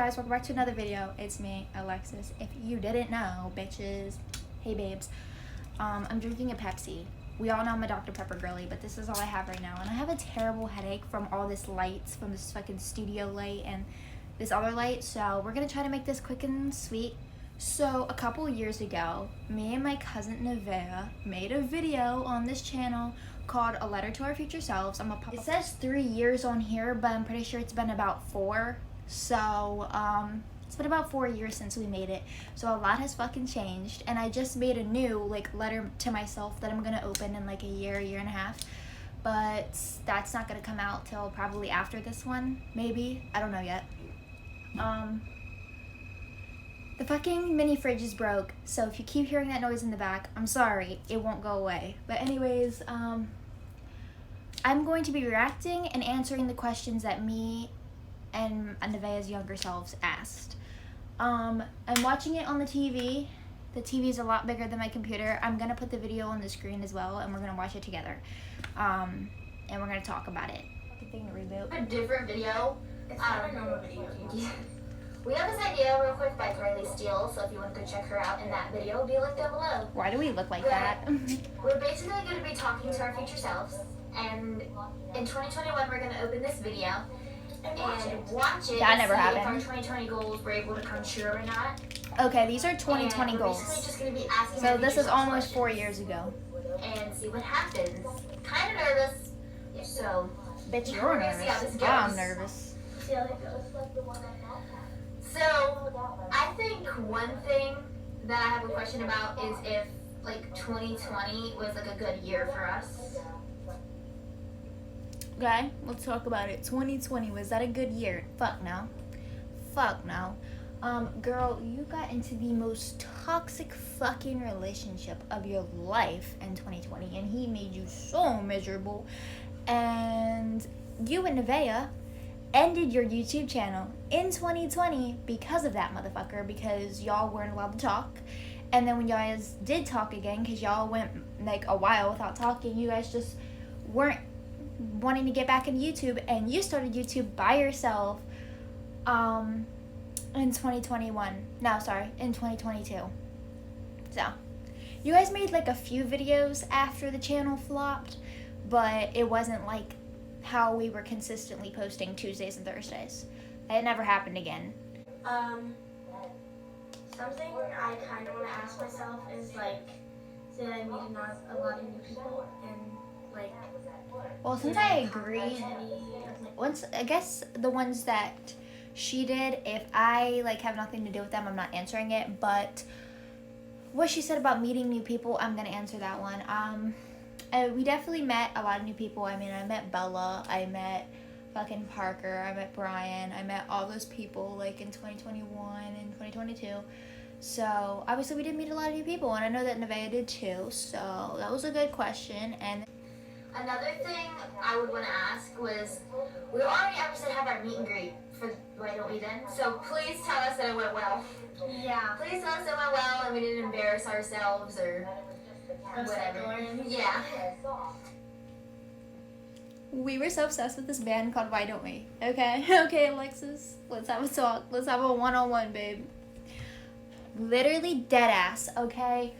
guys, welcome back to another video. It's me, Alexis. If you didn't know, bitches, hey babes, I'm drinking a Pepsi. We all know I'm a Dr. Pepper girly, but this is all I have right now. And I have a terrible headache from all this lights, from this fucking studio light and this other light. So we're gonna try to make this quick and sweet. So a couple years ago, me and my cousin Nevaeh made a video on this channel called A Letter to Our Future Selves. It says 3 years on here, but I'm pretty sure it's been about 4. So it's been about 4 years since we made it. So a lot has fucking changed, and I just made a new letter to myself that I'm gonna open in a year and a half. But that's not gonna come out till probably after this one, maybe. I don't know yet. The fucking mini fridge is broke, so if you keep hearing that noise in the back, I'm sorry, it won't go away. But anyways, I'm going to be reacting and answering the questions that me and Nevaeh's younger selves asked. I'm watching it on the TV. The TV is a lot bigger than my computer. I'm gonna put the video on the screen as well, and we're gonna watch it together. And we're gonna talk about it. Fucking thing to reboot. A different video. It's not a normal video. Yeah. We have this idea real quick by Carly Steele, so if you want to go check her out in that video, it'll be linked down below. Why do we look like that? We're basically going to be talking to our future selves, and in 2021 we're going to open this video and watch it. That never see happened. If our 2020 goals were able to come true or not. Okay, these are 2020 and we're goals. basically just going to be asking So our this future is selves almost 4 questions years ago. and see what happens. Kind of nervous, so Bitch, we're you're gonna see how nervous. this I'm goes. nervous. See how that goes. So, I think one thing that I have a question about is if 2020 was a good year for us. Okay, let's talk about it. 2020, was that a good year? Fuck no. Fuck no. Girl, you got into the most toxic fucking relationship of your life in 2020, and he made you so miserable. And you and Nevaeh ended your YouTube channel in 2020 because of that motherfucker, because y'all weren't allowed to talk. And then when you guys did talk again, because y'all went a while without talking, you guys just weren't wanting to get back into YouTube, and you started YouTube by yourself in 2021. No, sorry, in 2022. So you guys made a few videos after the channel flopped, but it wasn't how we were consistently posting Tuesdays and Thursdays. It never happened again. Something I kind of want to ask myself is did I meet a lot of new people and Well, since I agree, I guess the ones that she did, if I have nothing to do with them, I'm not answering it. But what she said about meeting new people, I'm gonna answer that one. We definitely met a lot of new people. I mean, I met Bella, I met fucking Parker, I met Brian, I met all those people in 2021 and 2022. So obviously we did meet a lot of new people, and I know that Nevaeh did too. So that was a good question. And Another thing I would want to ask was, we already said have our meet and greet for Why Don't We Then? So please tell us that it went well. yeah. Please tell us it went well and we didn't embarrass ourselves or whatever. Yeah. we were so obsessed with this band called Why Don't We? Okay, okay, Alexis, let's have a talk. Let's have a one-on-one, babe. Literally dead ass, okay?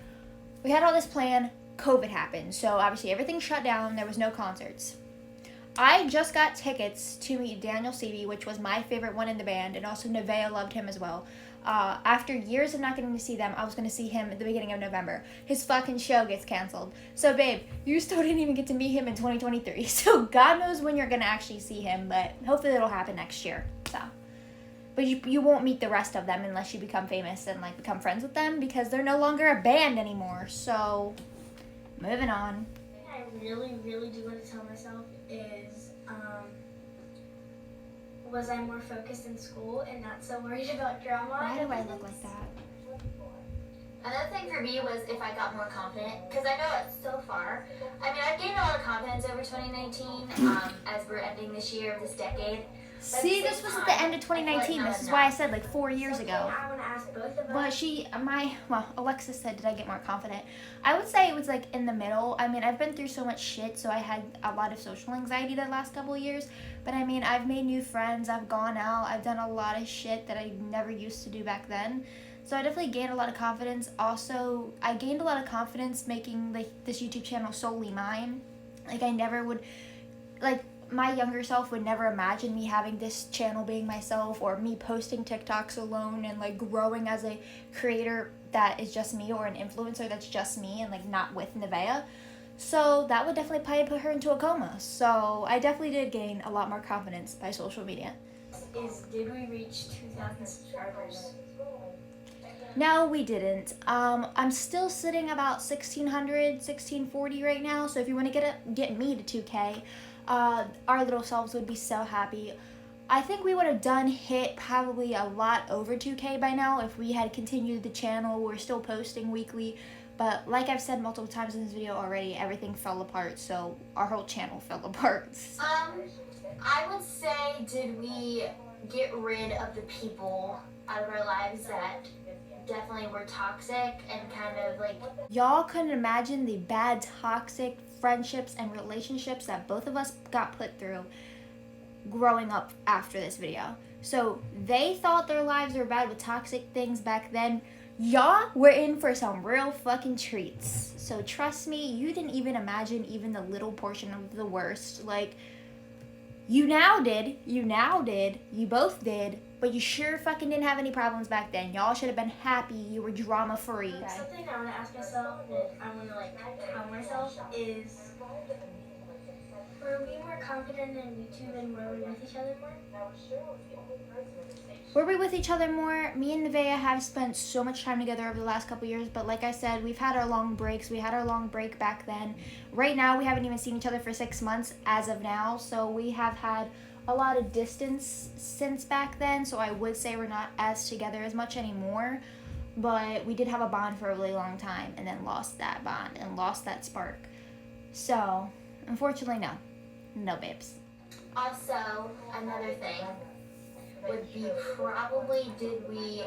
We had all this plan. COVID happened, so obviously everything shut down. There was no concerts. I just got tickets to meet Daniel Seavey, which was my favorite one in the band, and also Nevaeh loved him as well. After years of not getting to see them, I was going to see him at the beginning of November. His fucking show gets canceled. So, babe, you still didn't even get to meet him in 2023. So, God knows when you're going to actually see him, but hopefully it'll happen next year. So, but you won't meet the rest of them unless you become famous and, become friends with them, because they're no longer a band anymore. So, moving on. I really, really do want to tell myself is, was I more focused in school and not so worried about drama? Why do I look like that? Another thing for me was if I got more confident, because I know so far, I mean, I've gained a lot of confidence over 2019 as we're ending this year, this decade. See, this was at the end of 2019. This is why I said like 4 years ago. I want to ask both of us. But Alexis said, did I get more confident? I would say it was like in the middle. I mean, I've been through so much shit, so I had a lot of social anxiety the last couple of years. But I mean, I've made new friends, I've gone out, I've done a lot of shit that I never used to do back then. So I definitely gained a lot of confidence. Also, I gained a lot of confidence making like this YouTube channel solely mine. Like I never would, like, my younger self would never imagine me having this channel being myself, or me posting TikToks alone and like growing as a creator that is just me, or an influencer that's just me and like not with Nevaeh. So that would definitely probably put her into a coma. So I definitely did gain a lot more confidence by social media. Did we reach 2,000 subscribers? No, we didn't. I'm still sitting about 1,600, 1,640 right now. So if you want to get me to 2K, our little selves would be so happy. I think we would have hit probably a lot over 2K by now if we had continued the channel. We're still posting weekly, but like I've said multiple times in this video already, everything fell apart, so our whole channel fell apart. I would say, did we get rid of the people out of our lives that definitely were toxic and kind of like... Y'all couldn't imagine the bad, toxic friendships and relationships that both of us got put through growing up after this video. So they thought their lives were bad with toxic things back then. Y'all were in for some real fucking treats. So trust me, you didn't even imagine even the little portion of the worst. Like, you now did, you both did, but you sure fucking didn't have any problems back then. Y'all should have been happy you were drama free. Something I want to ask myself, that I want to like tell myself, is were we more confident in YouTube and were we with each other more? Were we with each other more? Me and Nevaeh have spent so much time together over the last couple years, but like I said, we've had our long breaks. We had our long break back then. Right now, we haven't even seen each other for 6 months as of now, so we have had a lot of distance since back then, so I would say we're not as together as much anymore, but we did have a bond for a really long time and then lost that bond and lost that spark. So, unfortunately, no babes. Also, another thing would be probably, did we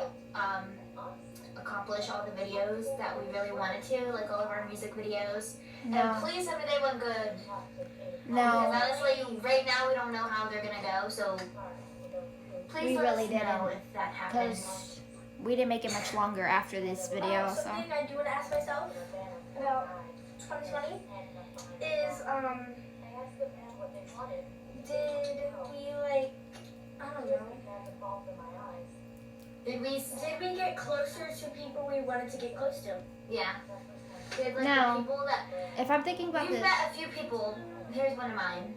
accomplish all the videos that we really wanted to, like all of our music videos? No. And please tell me they went good. No. Because honestly, right now we don't know how they're gonna go, so please We let really us know didn't, if that happens. because we didn't make it much longer after this video, so. Something I do want to ask myself about 2020 is, did we like, I don't know, Did we? did we get closer to people we wanted to get close to? Yeah. Did like No. the people that If I'm thinking about we've this, met a few people. Here's one of mine.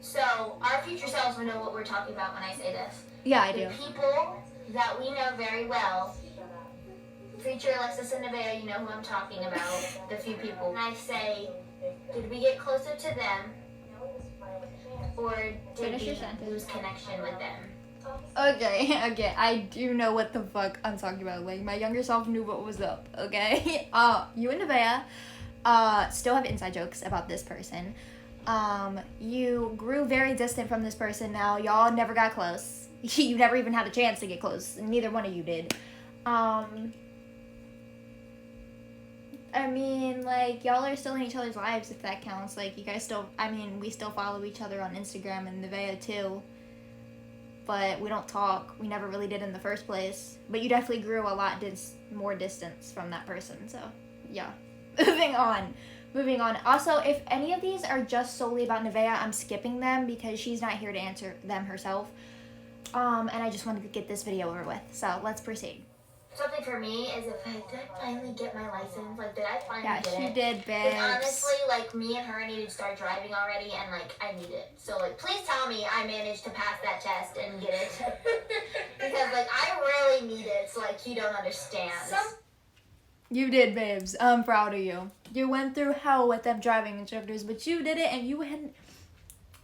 So our future selves will know what we're talking about when I say this. yeah, I The do. people that we know very well. Future Alexis and Nevaeh, you know who I'm talking about. The few people. And I say, did we get closer to them, or did Finish your we sentence. lose connection with them? Okay, I do know what the fuck I'm talking about. Like, my younger self knew what was up, okay? You and Nevaeh, still have inside jokes about this person. You grew very distant from this person now. Y'all never got close. You never even had a chance to get close. Neither one of you did. I mean, like, y'all are still in each other's lives, if that counts. Like, you guys still, I mean, we still follow each other on Instagram, and Nevaeh too. But we don't talk. We never really did in the first place. But you definitely grew a lot more distance from that person. So, yeah. Moving on. Also, if any of these are just solely about Nevaeh, I'm skipping them because she's not here to answer them herself. And I just wanted to get this video over with. So, let's proceed. Something for me is if did I finally get my license? Like, did I finally Yeah, get she it? did, babes. Because honestly, like, me and her needed to start driving already, and, like, I need it. So, like, please tell me I managed to pass that test and get it. Because, like, I really need it, so, like, you don't understand. You did, babes. I'm proud of you. You went through hell with them driving instructors, but you did it, and you and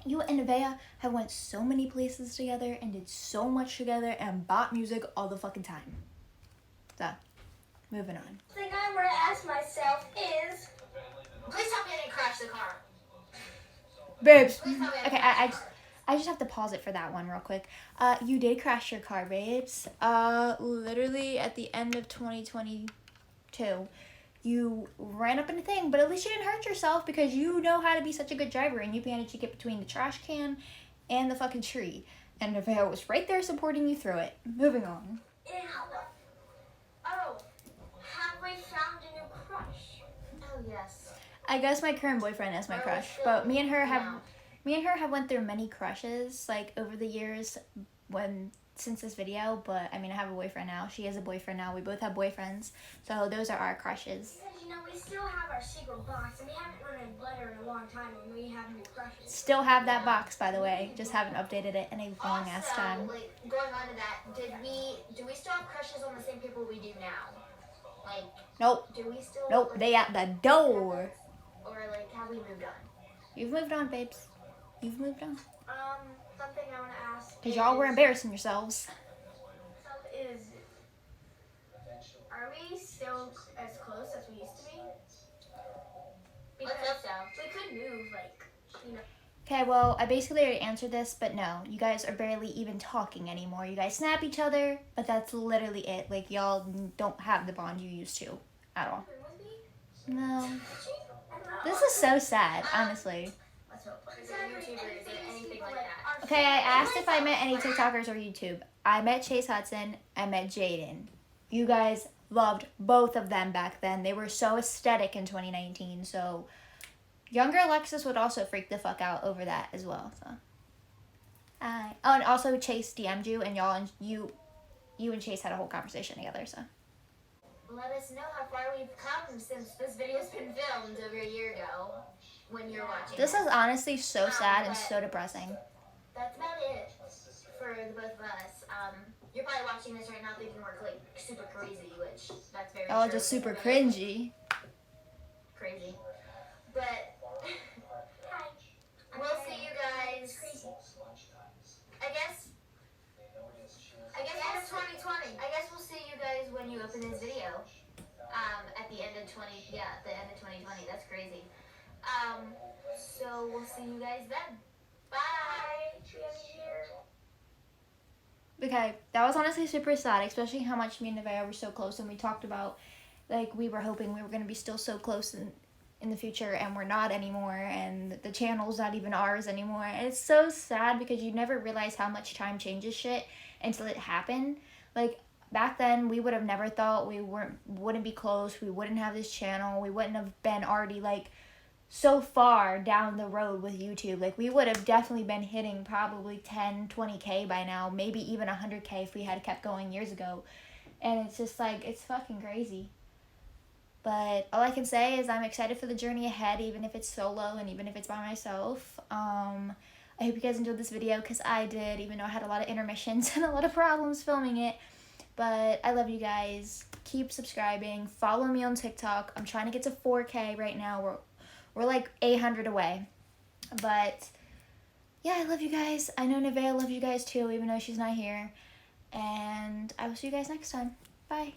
Nevaeh have went so many places together and did so much together and bought music all the fucking time. So, moving on. The thing I want to ask myself is, Please tell me I didn't crash the car. Babes. Please tell me I Okay, didn't crash I just have to pause it for that one real quick. You did crash your car, babes. Literally at the end of 2022. You ran up in a thing, but at least you didn't hurt yourself because you know how to be such a good driver and you managed to get between the trash can and the fucking tree. And Nevaeh was right there supporting you through it. Moving on. Ew. Oh, have we found a new crush? Oh yes. I guess my current boyfriend is my Are we crush, still- but me and her No. have went through many crushes like over the years since this video. But I mean, I have a boyfriend now. She has a boyfriend now. We both have boyfriends, so those are our crushes. Because, you know, we still have our secret box, and we haven't written a letter in a long time when we have new crushes. Still have that box, by the way. Just haven't updated it in a long ass Also, time. like going on to that, do we still have crushes on the same people we do now? Like, Nope, do we still? nope. like, They at the door. Or like, have we moved on? You've moved on, babes. You've moved on. Something I want to ask. Cause y'all were is- embarrassing yourselves. Is, are we still as close as we used to be? Let's hope so. We could move, like, you know. Okay, well, I basically already answered this, but no, you guys are barely even talking anymore. You guys snap each other, but that's literally it. Like, y'all don't have the bond you used to at all. With me? No. I don't know. This is so sad, honestly. Let's hope. Is there YouTubers or anything like that? Okay, I asked if I met any TikTokers or YouTube. I met Chase Hudson. I met Jaden. You guys loved both of them back then. They were so aesthetic in 2019, so younger Alexis would also freak the fuck out over that as well. So, oh, and also Chase DM'd you, and y'all and you and Chase had a whole conversation together. So, Let us know how far we've come since this video's been filmed over a year ago. When you're watching. this is honestly so sad and so depressing. That's about it for the both of us. You're probably watching this right now thinking we're like super crazy, which that's very Oh, true. just super But cringy. crazy. But Hi. we'll see you guys. Crazy. I guess it's 2020. I guess we'll see you guys when you open this video. At the end of 2020. That's crazy. So we'll see you guys then. Bye. Okay, that was honestly super sad, especially how much me and Nevaeh were so close, and we talked about, like, we were hoping we were going to be still so close in the future, and we're not anymore, and the channel's not even ours anymore, and it's so sad because you never realize how much time changes shit until it happened. Like, back then, we would have never thought we wouldn't be close, we wouldn't have this channel, we wouldn't have been already, like, so far down the road with YouTube. Like, we would have definitely been hitting probably 10, 20K by now, maybe even 100K if we had kept going years ago. And it's just like, it's fucking crazy. But all I can say is I'm excited for the journey ahead, even if it's solo and even if it's by myself. I hope you guys enjoyed this video, because I did, even though I had a lot of intermissions and a lot of problems filming it. But I love you guys. Keep subscribing. Follow me on TikTok. I'm trying to get to 4K right now. We're like 800 away. But yeah, I love you guys. I know Nevaeh loves you guys too, even though she's not here. And I will see you guys next time. Bye.